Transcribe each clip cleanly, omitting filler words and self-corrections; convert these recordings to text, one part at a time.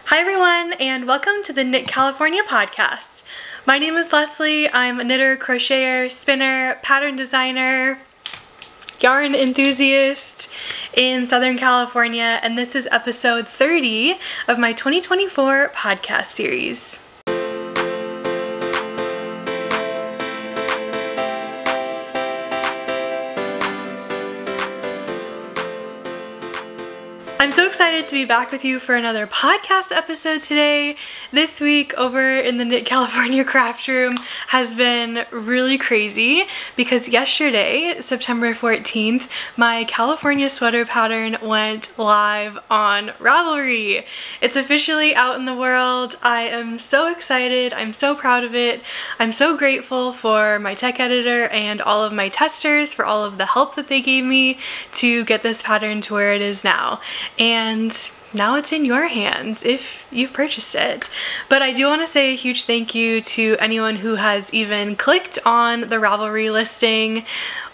Hi everyone, and welcome to the Knit California podcast. My name is Leslie. I'm a knitter, crocheter, spinner, pattern designer, yarn enthusiast in Southern California, and this is episode 30 of my 2024 podcast series. I'm so excited to be back with you for another podcast episode today. This week over in the Knit California craft room has been really crazy because yesterday, September 14th, my California sweater pattern went live on Ravelry. It's officially out in the world. I am so excited. I'm so proud of it. I'm so grateful for my tech editor and all of my testers for all of the help that they gave me to get this pattern to where it is now. And now it's in your hands if you've purchased it. But I do want to say a huge thank you to anyone who has even clicked on the Ravelry listing.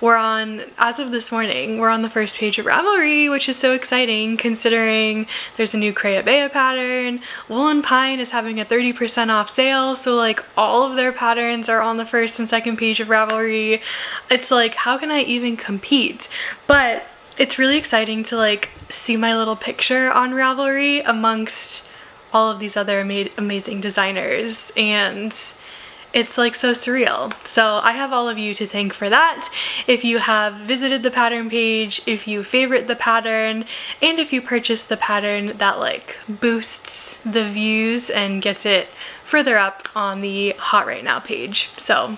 As of this morning, we're on the first page of Ravelry, which is so exciting considering there's a new Crayabea pattern. Woolen Pine is having a 30% off sale, so like all of their patterns are on the first and second page of Ravelry. It's like, how can I even compete? But it's really exciting to like see my little picture on Ravelry amongst all of these other amazing designers, and it's like so surreal. So I have all of you to thank for that. If you have visited the pattern page, if you favorite the pattern, and if you purchase the pattern, that like boosts the views and gets it further up on the Hot Right Now page. So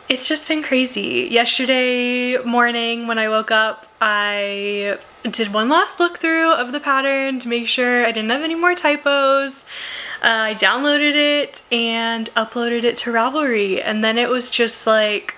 it's just been crazy. Yesterday morning when I woke up, I did one last look through of the pattern to make sure I didn't have any more typos. I downloaded it and uploaded it to Ravelry, and then it was just like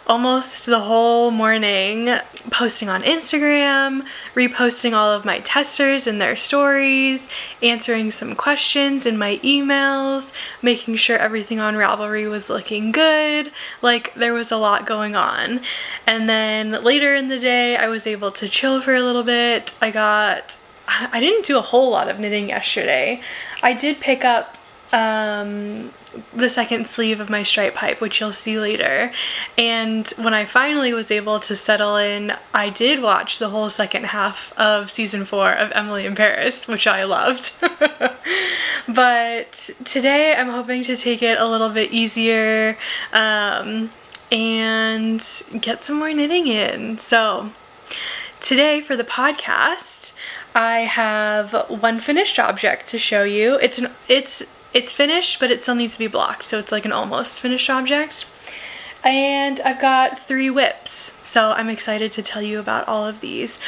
almost the whole morning posting on Instagram, reposting all of my testers and their stories, answering some questions in my emails, making sure everything on Ravelry was looking good. Like, there was a lot going on. And then later in the day I was able to chill for a little bit. I didn't do a whole lot of knitting yesterday. I did pick up the second sleeve of my stripe pipe, which you'll see later, and when I finally was able to settle in, I did watch the whole second half of season 4 of Emily in Paris, which I loved. But today I'm hoping to take it a little bit easier and get some more knitting in. So today for the podcast I have one finished object to show you. It's finished, but it still needs to be blocked, so it's like an almost finished object. And I've got 3 whips, so I'm excited to tell you about all of these.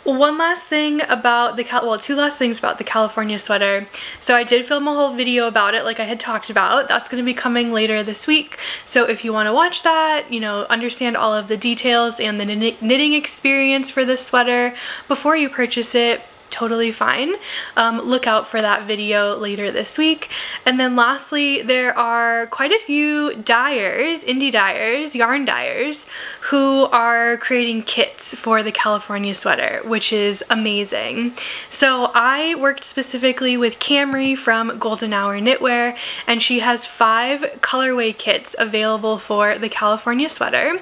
One last thing about two last things about the California sweater. So I did film a whole video about it like I had talked about. That's going to be coming later this week. So if you want to watch that, you know, understand all of the details and the knitting experience for this sweater before you purchase it, totally fine. Look out for that video later this week. And then lastly, there are quite a few dyers, indie dyers, yarn dyers, who are creating kits for the California sweater, which is amazing. So I worked specifically with Camry from Golden Hour Knitwear, and she has 5 colorway kits available for the California sweater.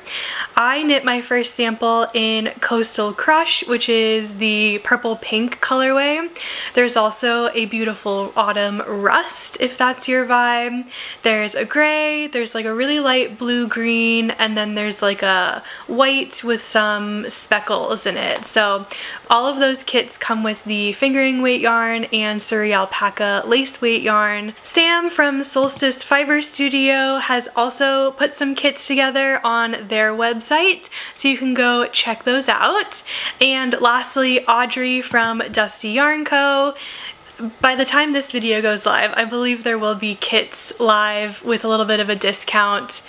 I knit my first sample in Coastal Crush, which is the purple pink colorway. There's also a beautiful autumn rust, if that's your vibe. There's a gray, there's like a really light blue green, and then there's like a white with some speckles in it. So all of those kits come with the fingering weight yarn and Surrey alpaca lace weight yarn. Sam from Solstice Fiber Studio has also put some kits together on their website, so you can go check those out. And lastly, Audrey from Dusty Yarn Co. By the time this video goes live, I believe there will be kits live with a little bit of a discount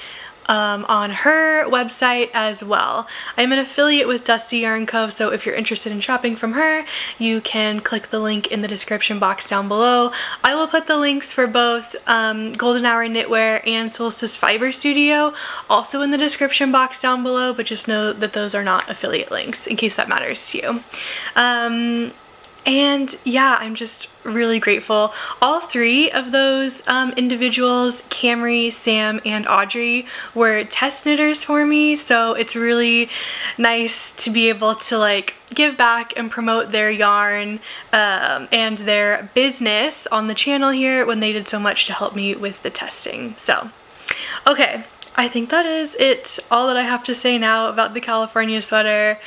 on her website as well. I'm an affiliate with Dusty Yarn Co., so if you're interested in shopping from her, you can click the link in the description box down below. I will put the links for both Golden Hour Knitwear and Solstice Fiber Studio also in the description box down below, but just know that those are not affiliate links in case that matters to you. And yeah, I'm just really grateful. All three of those individuals, Camry, Sam, and Audrey, were test knitters for me, so it's really nice to be able to like give back and promote their yarn and their business on the channel here when they did so much to help me with the testing. So okay, I think that is it, all that I have to say now about the California sweater.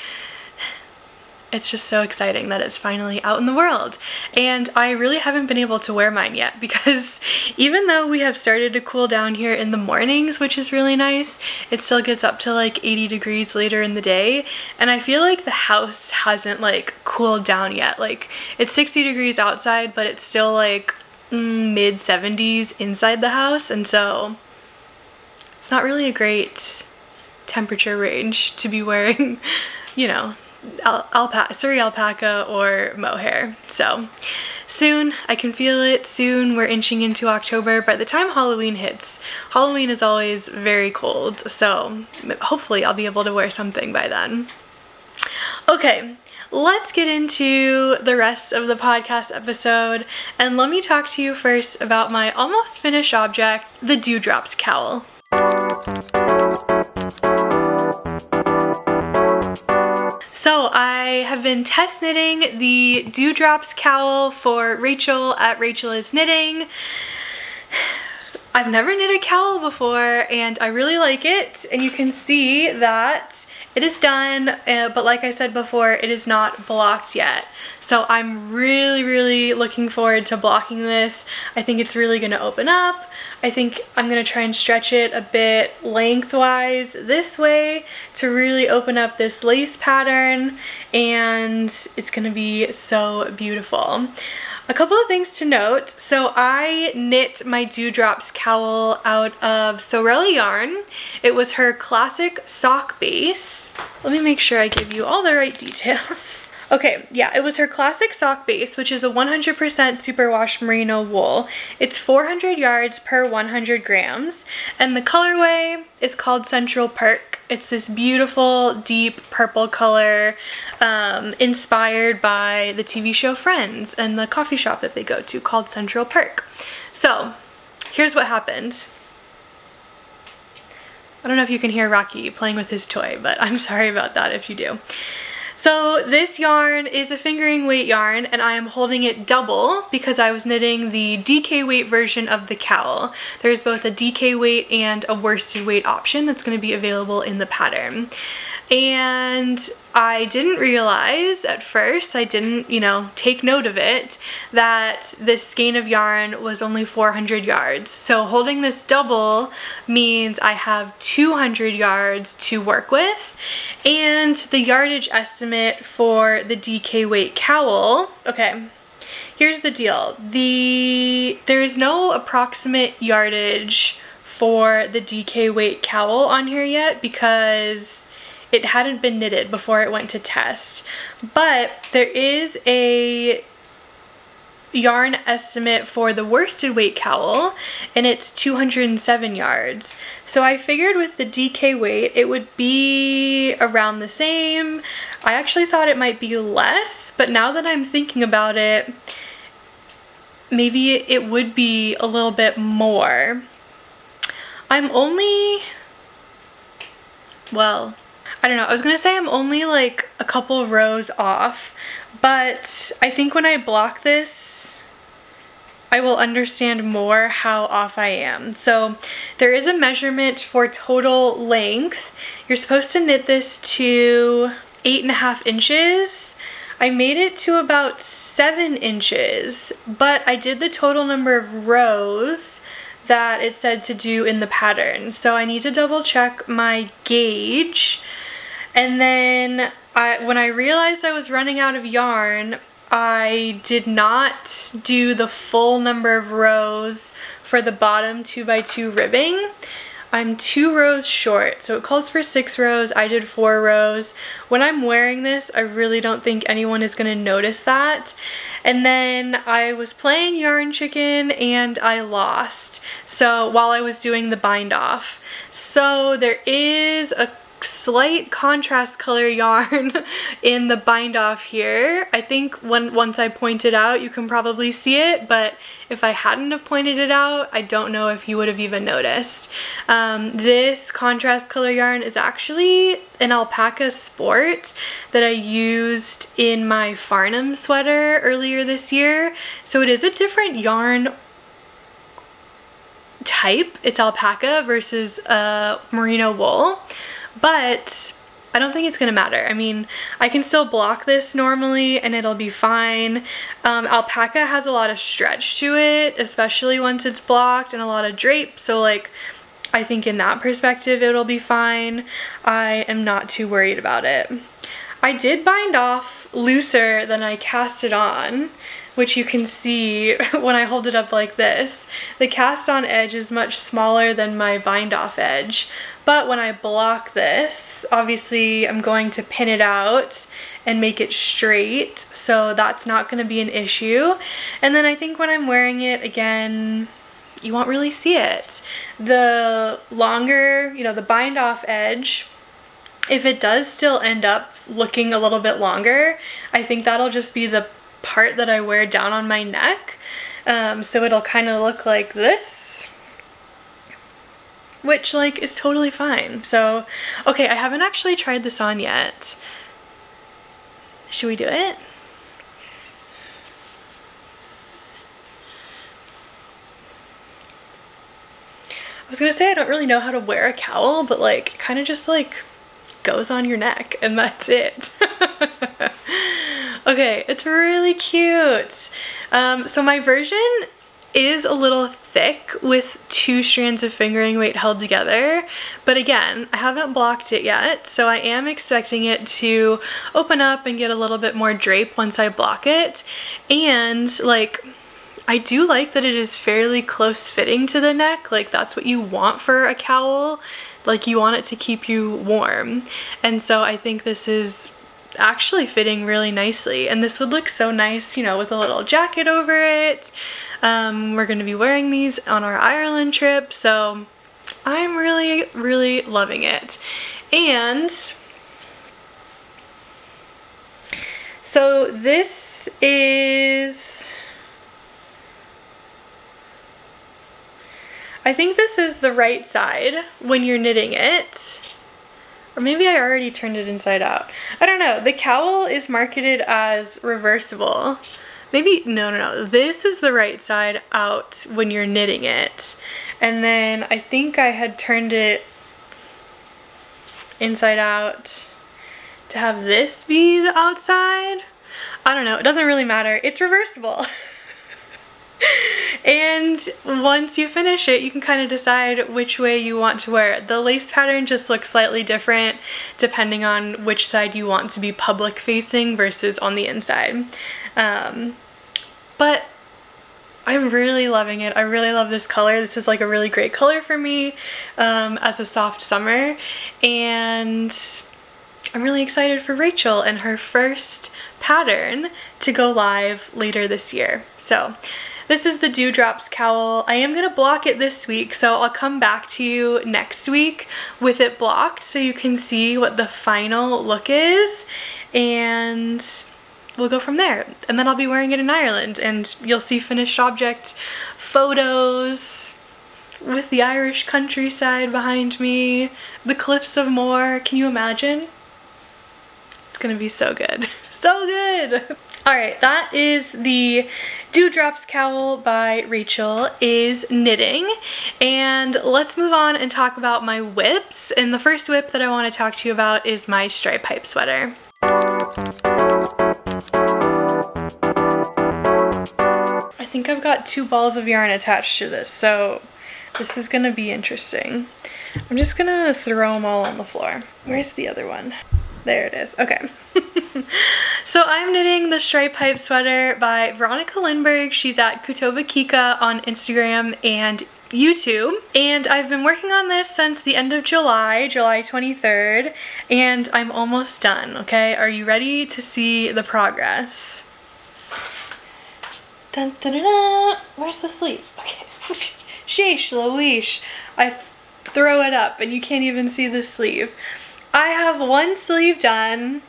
It's just so exciting that it's finally out in the world. And I really haven't been able to wear mine yet because even though we have started to cool down here in the mornings, which is really nice, it still gets up to like 80 degrees later in the day. And I feel like the house hasn't like cooled down yet. Like it's 60 degrees outside, but it's still like mid 70s inside the house. And so it's not really a great temperature range to be wearing, you know, Surrey alpaca or mohair. So soon, I can feel it, soon we're inching into October. By the time Halloween hits, Halloween is always very cold, so hopefully I'll be able to wear something by then. Okay, let's get into the rest of the podcast episode, and let me talk to you first about my almost finished object, the Dewdrops Cowl. So I have been test knitting the Dewdrops Cowl for Rachel at Rachel is Knitting. I've never knit a cowl before and I really like it, and you can see that it is done, but like I said before, it is not blocked yet. So I'm really looking forward to blocking this. I think it's really gonna open up. I think I'm gonna try and stretch it a bit lengthwise this way to really open up this lace pattern, and it's gonna be so beautiful. A couple of things to note. So I knit my Dewdrops Cowl out of Sewrella yarn. It was her classic sock base. Let me make sure I give you all the right details. Okay, yeah, it was her classic sock base, which is a 100% superwash merino wool. It's 400 yards per 100 grams, and the colorway is called Central Perk. It's this beautiful, deep purple color, inspired by the TV show Friends and the coffee shop that they go to called Central Perk. So, here's what happened. I don't know if you can hear Rocky playing with his toy, but I'm sorry about that if you do. So this yarn is a fingering weight yarn, and I am holding it double because I was knitting the DK weight version of the cowl. There's both a DK weight and a worsted weight option that's going to be available in the pattern. And I didn't realize at first, I didn't, you know, take note of it, that this skein of yarn was only 400 yards. So holding this double means I have 200 yards to work with. And the yardage estimate for the DK weight cowl, okay, here's the deal. There is no approximate yardage for the DK weight cowl on here yet because it hadn't been knitted before it went to test, but there is a yarn estimate for the worsted weight cowl, and it's 207 yards. So I figured with the DK weight it would be around the same. I actually thought it might be less, but now that I'm thinking about it, maybe it would be a little bit more. I'm only, well, I don't know, I was gonna say I'm only like a couple of rows off, but I think when I block this, I will understand more how off I am. So there is a measurement for total length. You're supposed to knit this to 8.5 inches. I made it to about 7 inches, but I did the total number of rows that it said to do in the pattern. So I need to double check my gauge. And then when I realized I was running out of yarn, I did not do the full number of rows for the bottom 2x2 ribbing. I'm 2 rows short, so it calls for 6 rows. I did 4 rows. When I'm wearing this, I really don't think anyone is going to notice that. And then I was playing Yarn Chicken and I lost, so while I was doing the bind off. So there is a slight contrast color yarn in the bind off here. I think once I point it out you can probably see it, but if I hadn't have pointed it out, I don't know if you would have even noticed. This contrast color yarn is actually an alpaca sport that I used in my Farnham sweater earlier this year. So it is a different yarn type. It's alpaca versus merino wool, but I don't think it's gonna matter. I mean, I can still block this normally and it'll be fine. Alpaca has a lot of stretch to it, especially once it's blocked, and a lot of drape, so like I think in that perspective it'll be fine. I am not too worried about it. I did bind off looser than I cast it on, which you can see when I hold it up like this. The cast on edge is much smaller than my bind off edge, but when I block this, obviously I'm going to pin it out and make it straight, so that's not going to be an issue. And then I think when I'm wearing it again, you won't really see it. The longer, you know, the bind off edge, if it does still end up looking a little bit longer, I think that'll just be the part that I wear down on my neck. So it'll kind of look like this, which like is totally fine. So, okay, I haven't actually tried this on yet. Should we do it? I was gonna say I don't really know how to wear a cowl, but like kind of just like goes on your neck and that's it. Okay, it's really cute. So my version is a little thick with 2 strands of fingering weight held together, but again, I haven't blocked it yet, so I am expecting it to open up and get a little bit more drape once I block it. And like, I do like that it is fairly close fitting to the neck. Like that's what you want for a cowl. Like you want it to keep you warm. And so I think this is actually fitting really nicely, and this would look so nice, you know, with a little jacket over it. We're going to be wearing these on our Ireland trip, so I'm really loving it. And so this is, I think this is the right side when you're knitting it. Or maybe I already turned it inside out. I don't know. The cowl is marketed as reversible. Maybe, no. This is the right side out when you're knitting it. And then I think I had turned it inside out to have this be the outside. I don't know. It doesn't really matter. It's reversible. And once you finish it, you can kind of decide which way you want to wear it. The lace pattern just looks slightly different depending on which side you want to be public facing versus on the inside. But I'm really loving it. I really love this color. This is like a really great color for me as a soft summer. And I'm really excited for Rachel and her first pattern to go live later this year. So this is the Dewdrops Cowl. I am going to block it this week, so I'll come back to you next week with it blocked so you can see what the final look is, and we'll go from there. And then I'll be wearing it in Ireland, and you'll see finished object photos with the Irish countryside behind me, the cliffs of Moher. Can you imagine? It's gonna be so good. So good! Alright, that is the Dewdrops Cowl by Rachel is Knitting. And let's move on and talk about my whips. And the first whip that I want to talk to you about is my stripe pipe sweater. I think I've got 2 balls of yarn attached to this, so this is going to be interesting. I'm just going to throw them all on the floor. Where's the other one? There it is. Okay. So I'm knitting the stripe pipe sweater by Veronika Lindberg. She's at Kutova Kika on Instagram and YouTube. And I've been working on this since the end of July 23rd, and I'm almost done, okay? Are you ready to see the progress? Dun, dun, dun, dun. Where's the sleeve? Okay. Sheesh Louise. I throw it up and you can't even see the sleeve. I have one sleeve done.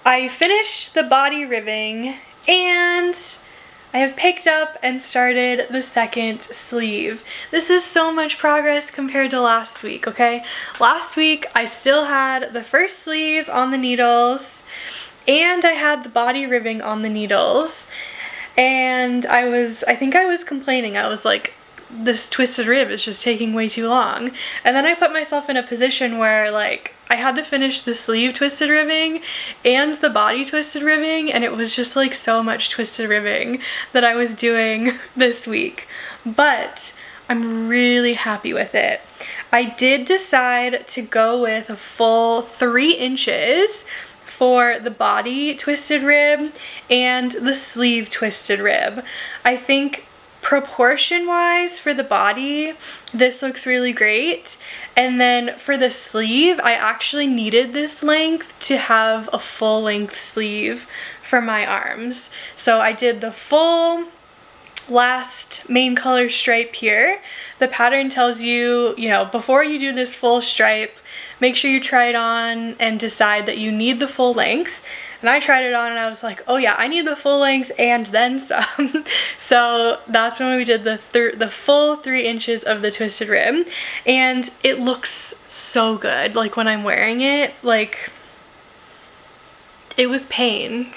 I finished the body ribbing and I have picked up and started the second sleeve. This is so much progress compared to last week, okay? Last week I still had the first sleeve on the needles and I had the body ribbing on the needles. And I think I was complaining. I was like, this twisted rib is just taking way too long. And then I put myself in a position where like I had to finish the sleeve twisted ribbing and the body twisted ribbing, and it was just like so much twisted ribbing that I was doing this week. But I'm really happy with it. I did decide to go with a full 3 inches for the body twisted rib and the sleeve twisted rib. I think proportion wise for the body, this looks really great. And then for the sleeve, I actually needed this length to have a full length sleeve for my arms. So I did the full last main color stripe here. The pattern tells you, before you do this full stripe, make sure you try it on and decide that you need the full length. And I tried it on and I was like, oh yeah, I need the full length and then some. So that's when we did the full 3 inches of the twisted rib. And it looks so good. Like when I'm wearing it, like it was pain.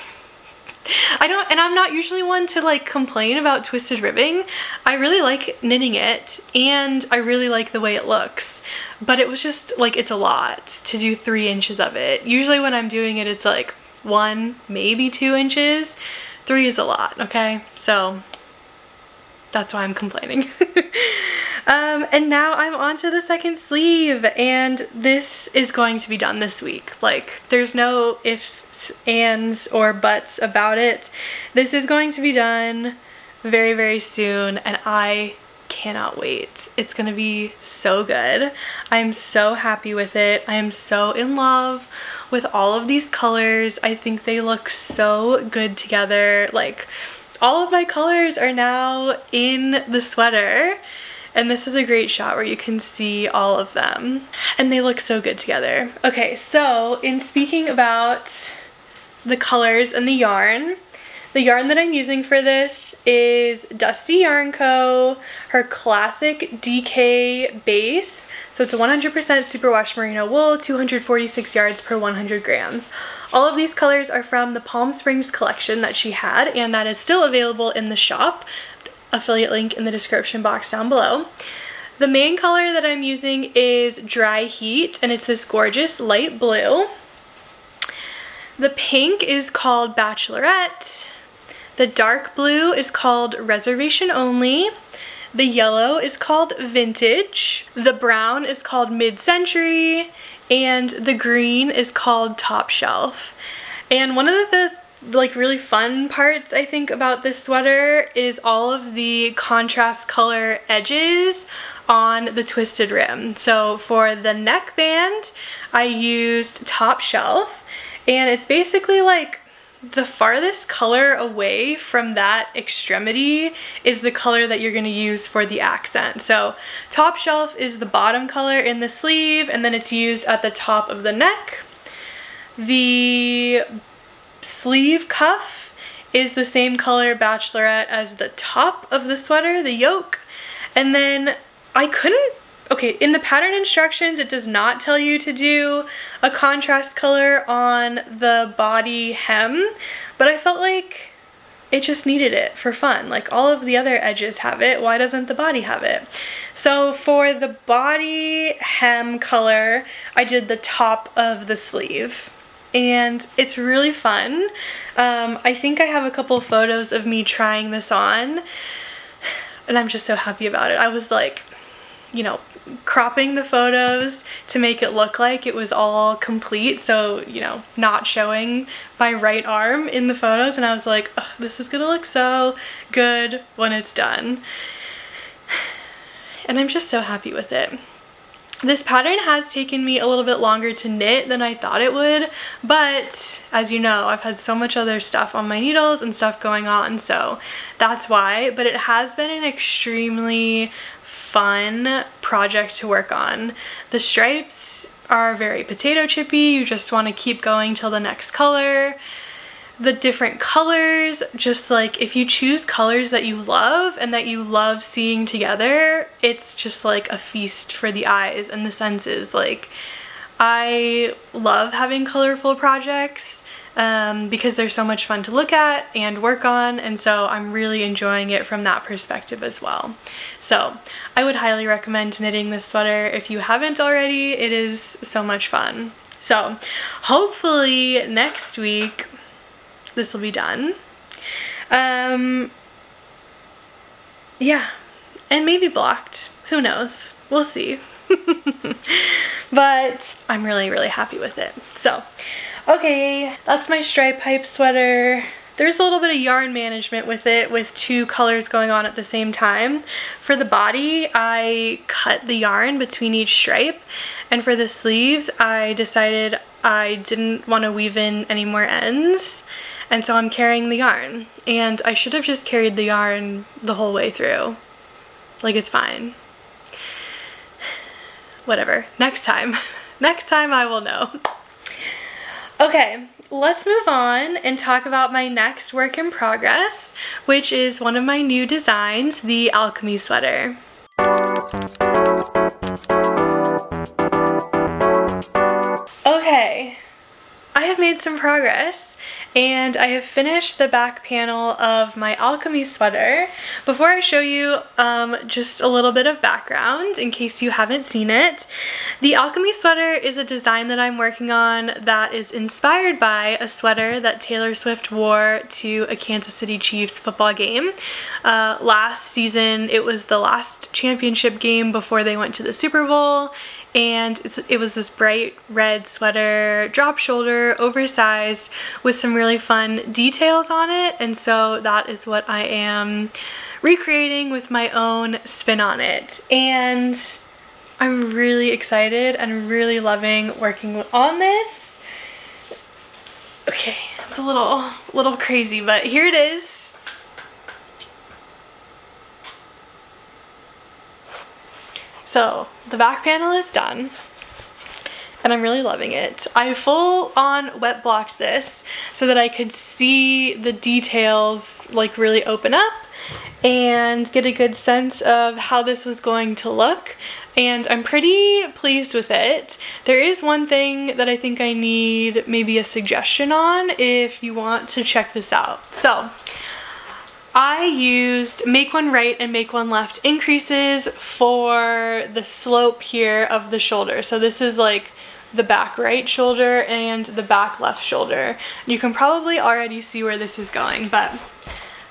And I'm not usually one to like complain about twisted ribbing. I really like knitting it and I really like the way it looks. But it was just like, it's a lot to do 3 inches of it. Usually when I'm doing it, it's like 1, maybe 2 inches. 3 is a lot, okay? So that's why I'm complaining. And now I'm on to the second sleeve, and this is going to be done this week. Like, there's no ifs, ands, or buts about it. This is going to be done very, very soon, and I cannot wait. It's gonna be so good. I'm so happy with it. I am so in love with all of these colors. I think they look so good together. Like, all of my colors are now in the sweater, and this is a great shot where you can see all of them, and they look so good together. Okay, so in speaking about the colors and the yarn that I'm using for this is Dusty Yarn Co. her classic DK base. So it's a 100% superwash merino wool, 246 yards per 100 grams. All of these colors are from the Palm Springs collection that she had, and that is still available in the shop. Affiliate link in the description box down below. The main color that I'm using is Dry Heat, and it's this gorgeous light blue. The pink is called Bachelorette. The dark blue is called Reservation Only. The yellow is called Vintage. The brown is called Mid-Century. And the green is called Top Shelf. And one of the like really fun parts I think about this sweater is all of the contrast color edges on the twisted rim. So for the neckband, I used Top Shelf, and it's basically like the farthest color away from that extremity is the color that you're going to use for the accent. So Top Shelf is the bottom color in the sleeve, and then it's used at the top of the neck. The sleeve cuff is the same color Bachelorette as the top of the sweater, the yoke. And then okay, in the pattern instructions, it does not tell you to do a contrast color on the body hem, but I felt like it just needed it for fun. Like, all of the other edges have it, why doesn't the body have it? So for the body hem color, I did the top of the sleeve, and it's really fun. I think I have a couple photos of me trying this on, and I'm just so happy about it. I was like, cropping the photos to make it look like it was all complete, so not showing my right arm in the photos, and I was like, oh, this is gonna look so good when it's done. And I'm just so happy with it. This pattern has taken me a little bit longer to knit than I thought it would, but as you know, I've had so much other stuff on my needles and stuff going on, so that's why. But it has been an extremely fun project to work on. The stripes are very potato chippy. You just want to keep going till the next color. The different colors, just like if you choose colors that you love and that you love seeing together, it's just like a feast for the eyes and the senses. Like, I love having colorful projects because they're so much fun to look at and work on, and so I'm really enjoying it from that perspective as well. So I would highly recommend knitting this sweater if you haven't already. It is so much fun. So hopefully next week this will be done. Yeah, and maybe blocked. Who knows? We'll see. But I'm really, really happy with it. So, okay, that's my stripe pipe sweater. There's a little bit of yarn management with it, with two colors going on at the same time. For the body, I cut the yarn between each stripe, and for the sleeves, I decided I didn't want to weave in any more ends, and so I'm carrying the yarn. And I should have just carried the yarn the whole way through. Like, it's fine. Whatever. Next time. Next time I will know. Okay, let's move on and talk about my next work in progress, which is one of my new designs, the Alchemy sweater. Okay, I have made some progress and I have finished the back panel of my Alchemy sweater. Before I show you just a little bit of background in case you haven't seen it, the Alchemy sweater is a design that I'm working on that is inspired by a sweater that Taylor Swift wore to a Kansas City Chiefs football game. Last season, it was the last championship game before they went to the Super Bowl, and it was this bright red sweater, drop shoulder, oversized, with some really fun details on it, and so that is what I am recreating with my own spin on it. And I'm really excited and really loving working on this. Okay, it's a little crazy, but here it is. So the back panel is done and I'm really loving it. I full on wet blocked this so that I could see the details like really open up and get a good sense of how this was going to look, and I'm pretty pleased with it. There is one thing that I think I need maybe a suggestion on if you want to check this out. So I used make one right and make one left increases for the slope here of the shoulder. So this is like the back right shoulder and the back left shoulder. You can probably already see where this is going, but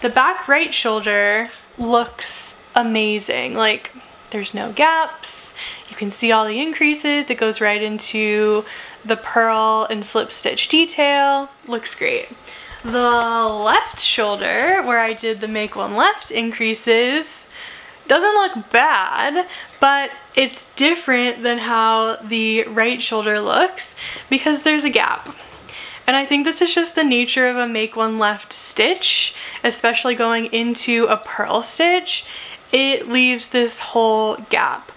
the back right shoulder looks amazing. Like, there's no gaps. You can see all the increases. It goes right into the purl and slip stitch detail. Looks great. The left shoulder, where I did the make one left increases, doesn't look bad, but it's different than how the right shoulder looks because there's a gap. And I think this is just the nature of a make one left stitch, especially going into a purl stitch. It leaves this whole gap.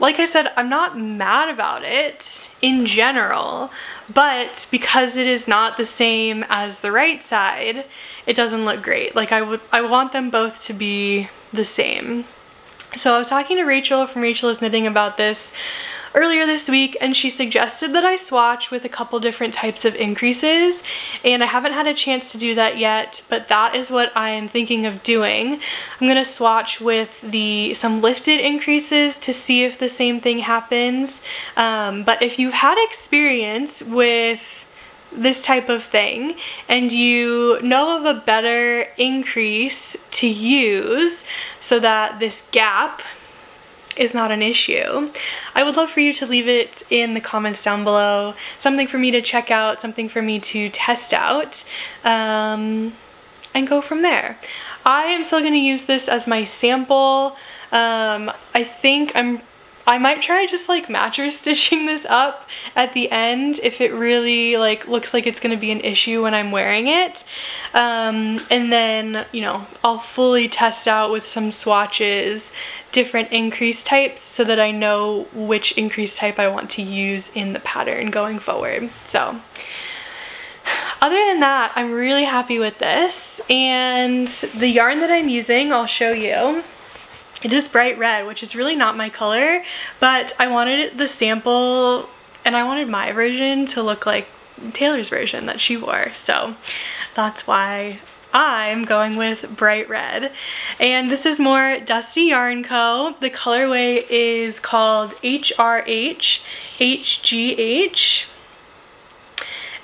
Like I said, I'm not mad about it in general, but because it is not the same as the right side, it doesn't look great. Like, I want them both to be the same. So I was talking to Rachel from Rachel is Knitting about this earlier this week, and she suggested that I swatch with a couple different types of increases, and I haven't had a chance to do that yet, but that is what I am thinking of doing. I'm gonna swatch with some lifted increases to see if the same thing happens, but if you've had experience with this type of thing and you know of a better increase to use so that this gap is not an issue, I would love for you to leave it in the comments down below. Something for me to check out, something for me to test out, and go from there. I am still going to use this as my sample. I think I'm I might try just like mattress stitching this up at the end if it really like looks like it's gonna be an issue when I'm wearing it. And then, you know, I'll fully test out with some swatches different increase types so that I know which increase type I want to use in the pattern going forward. So other than that, I'm really happy with this. And the yarn that I'm using, I'll show you. It is bright red, which is really not my color, but I wanted the sample and I wanted my version to look like Taylor's version that she wore. So that's why I'm going with bright red. And this is more Dusty Yarn Co. The colorway is called HRH HGH.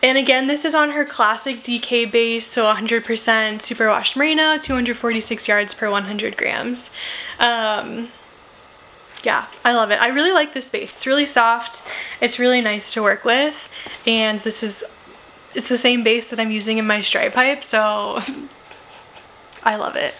And again, this is on her classic DK base, so 100% superwash merino, 246 yards per 100 grams. Yeah, I love it. I really like this base. It's really soft. It's really nice to work with. And it's the same base that I'm using in my stripe pipe, so I love it.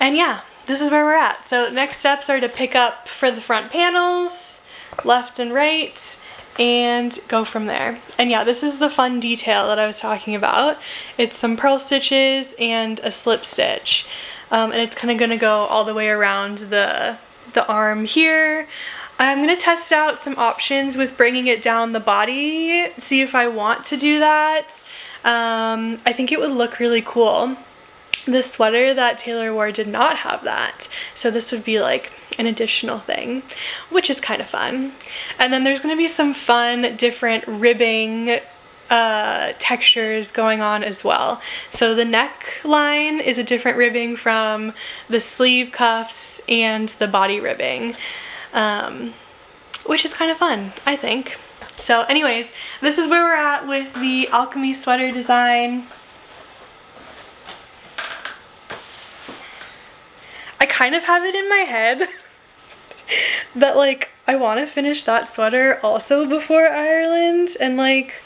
And yeah, this is where we're at. So next steps are to pick up for the front panels, left and right, and go from there. And yeah, this is the fun detail that I was talking about. It's some purl stitches and a slip stitch. And it's kind of gonna go all the way around the arm here. I'm gonna test out some options with bringing it down the body, see if I want to do that. I think it would look really cool. The sweater that Taylor wore did not have that, so this would be like an additional thing, which is kind of fun. And then there's going to be some fun different ribbing textures going on as well. So the neckline is a different ribbing from the sleeve cuffs and the body ribbing, which is kind of fun, I think. So anyways, this is where we're at with the Alchemy sweater design. I kind of have it in my head that like I want to finish that sweater also before Ireland and like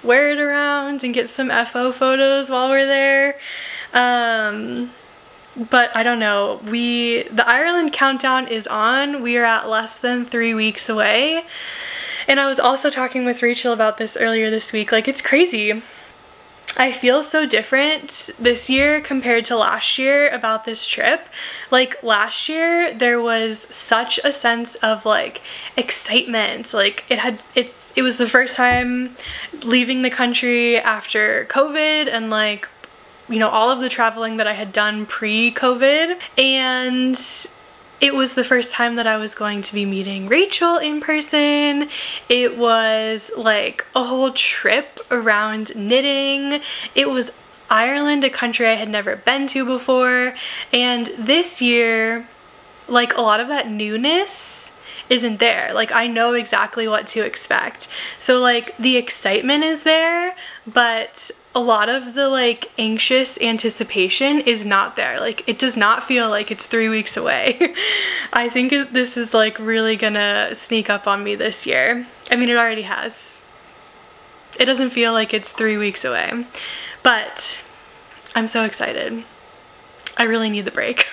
wear it around and get some FO photos while we're there. But I don't know. The Ireland countdown is on. We are at less than 3 weeks away. And I was also talking with Rachel about this earlier this week. Like, it's crazy. I feel so different this year compared to last year about this trip. Like last year there was such a sense of like excitement. Like it was the first time leaving the country after COVID and like, you know, all of the traveling that I had done pre-COVID, and it was the first time that I was going to be meeting Rachel in person. It was like a whole trip around knitting. It was Ireland, a country I had never been to before. And this year, like a lot of that newness isn't there. Like I know exactly what to expect. So like the excitement is there, but a lot of the like anxious anticipation is not there. Like it does not feel like it's 3 weeks away. I think this is like really gonna sneak up on me this year. I mean, it already has. It doesn't feel like it's 3 weeks away, but I'm so excited. I really need the break.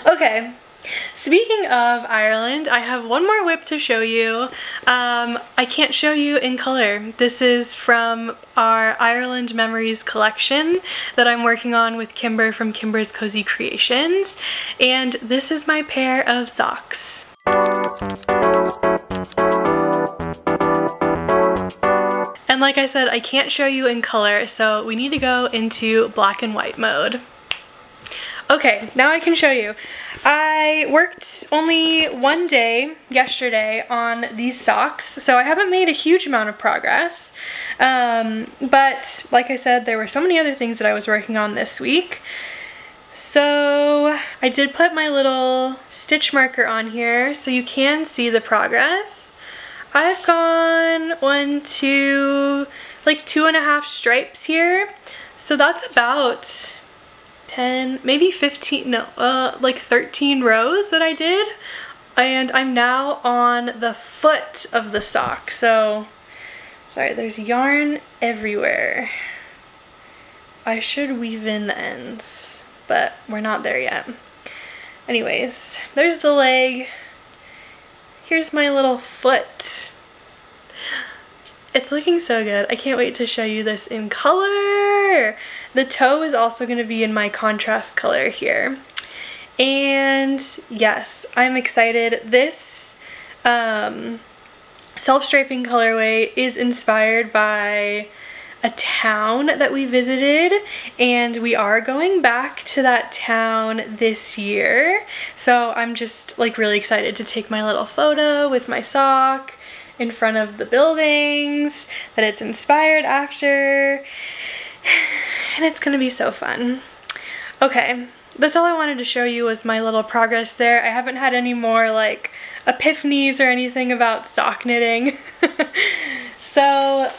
Okay. Speaking of Ireland, I have one more whip to show you. I can't show you in color. This is from our Ireland Memories collection that I'm working on with Kimber from Kimber's Cozy Creations. And this is my pair of socks. And like I said, I can't show you in color, so we need to go into black and white mode. Okay, now I can show you. I worked only one day yesterday on these socks, so I haven't made a huge amount of progress. But like I said, there were so many other things that I was working on this week. So I did put my little stitch marker on here so you can see the progress. I've gone like 2.5 stripes here. So that's about 10, maybe 15, no, like 13 rows that I did. And I'm now on the foot of the sock. So, sorry, there's yarn everywhere. I should weave in the ends, but we're not there yet. Anyways, there's the leg. Here's my little foot. It's looking so good. I can't wait to show you this in color. The toe is also going to be in my contrast color here. And yes, I'm excited. This self-striping colorway is inspired by a town that we visited, and we are going back to that town this year. So I'm just like really excited to take my little photo with my sock in front of the buildings that it's inspired after, and it's gonna be so fun. Okay, that's all I wanted to show you was my little progress there. I haven't had any more like epiphanies or anything about sock knitting. So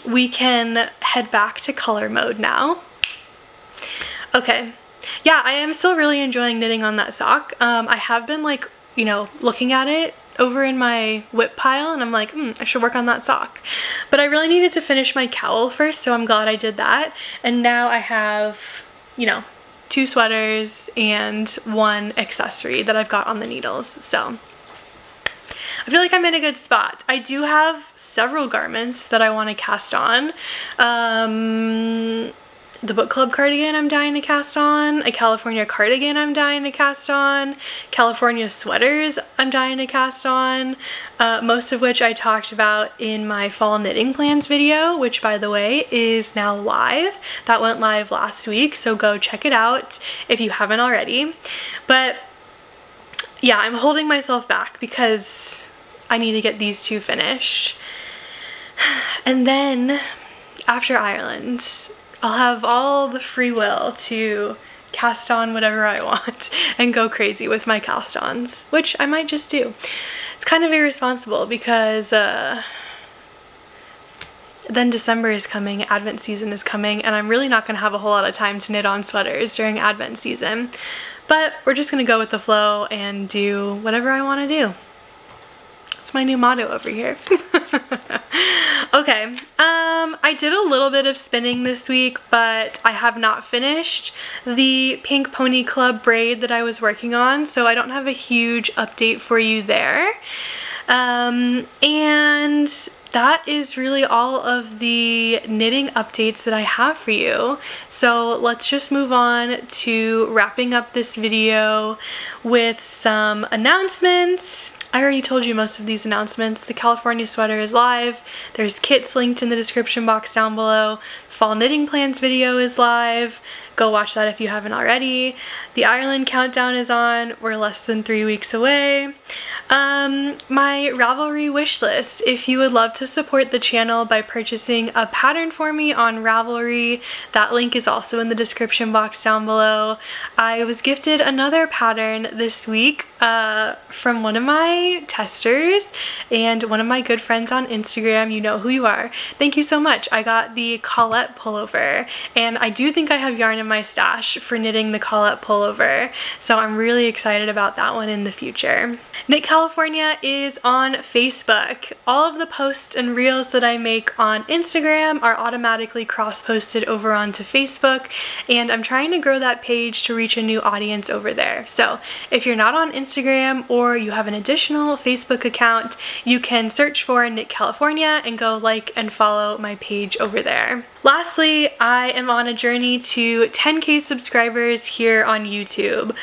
we can head back to color mode now. Okay, yeah, I am still really enjoying knitting on that sock. I have been like, you know, looking at it over in my whip pile, and I'm like, I should work on that sock. But I really needed to finish my cowl first, so I'm glad I did that. And now I have, you know, 2 sweaters and 1 accessory that I've got on the needles. So I feel like I'm in a good spot. I do have several garments that I want to cast on. The book club cardigan I'm dying to cast on, a California cardigan I'm dying to cast on, California sweaters I'm dying to cast on, most of which I talked about in my fall knitting plans video, which by the way is now live. That went live last week, so go check it out if you haven't already. But yeah, I'm holding myself back because I need to get these 2 finished. And then after Ireland, I'll have all the free will to cast on whatever I want and go crazy with my cast-ons, which I might just do. It's kind of irresponsible because then December is coming, Advent season is coming, and I'm really not going to have a whole lot of time to knit on sweaters during Advent season. But we're just going to go with the flow and do whatever I want to do. That's my new motto over here. Okay, I did a little bit of spinning this week, but I have not finished the Pink Pony Club braid that I was working on, so I don't have a huge update for you there. And that is really all of the knitting updates that I have for you. So let's just move on to wrapping up this video with some announcements. I already told you most of these announcements. The California sweater is live. There's kits linked in the description box down below. Fall knitting plans video is live. Go watch that if you haven't already. The Ireland countdown is on. We're less than 3 weeks away. My Ravelry wish list. If you would love to support the channel by purchasing a pattern for me on Ravelry, that link is also in the description box down below. I was gifted another pattern this week from one of my testers and one of my good friends on Instagram. You know who you are. Thank you so much. I got the Colette pullover, and I do think I have yarn in my stash for knitting the Colette pullover, so I'm really excited about that one in the future. Knit California is on Facebook. All of the posts and reels that I make on Instagram are automatically cross-posted over onto Facebook, and I'm trying to grow that page to reach a new audience over there. So if you're not on Instagram or you have an additional Facebook account, you can search for Knit California and go like and follow my page over there. Lastly, I am on a journey to 10K subscribers here on YouTube.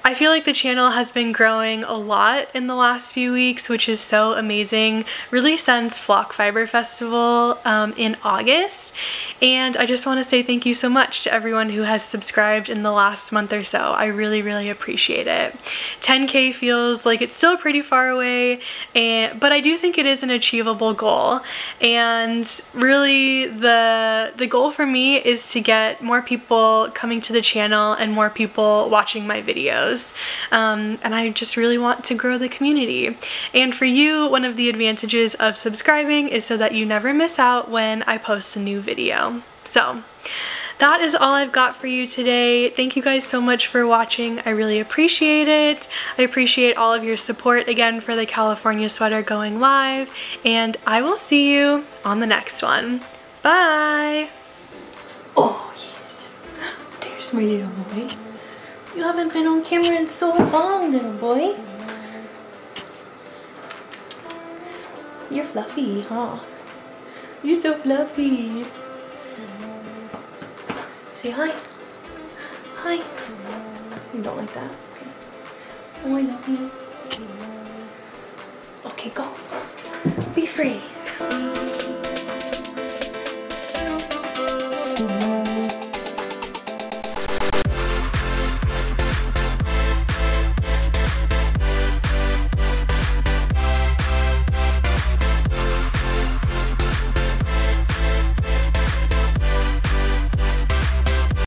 I feel like the channel has been growing a lot in the last few weeks, which is so amazing, really since Flock Fiber Festival in August. And I just want to say thank you so much to everyone who has subscribed in the last month or so. I really, really appreciate it. 10K feels like it's still pretty far away, but I do think it is an achievable goal. And really the goal for me is to get more people coming to the channel and more people watching my videos. And I just really want to grow the community. And for you, one of the advantages of subscribing is so that you never miss out when I post a new video. So that is all I've got for you today. Thank you guys so much for watching. I really appreciate it. I appreciate all of your support again for the California sweater going live, and I will see you on the next one. Bye! Oh yes, there's my little boy. You haven't been on camera in so long, little boy. You're fluffy, huh? You're so fluffy. Say hi. Hi. You don't like that? Okay. Oh, I love you. Okay, go. Be free.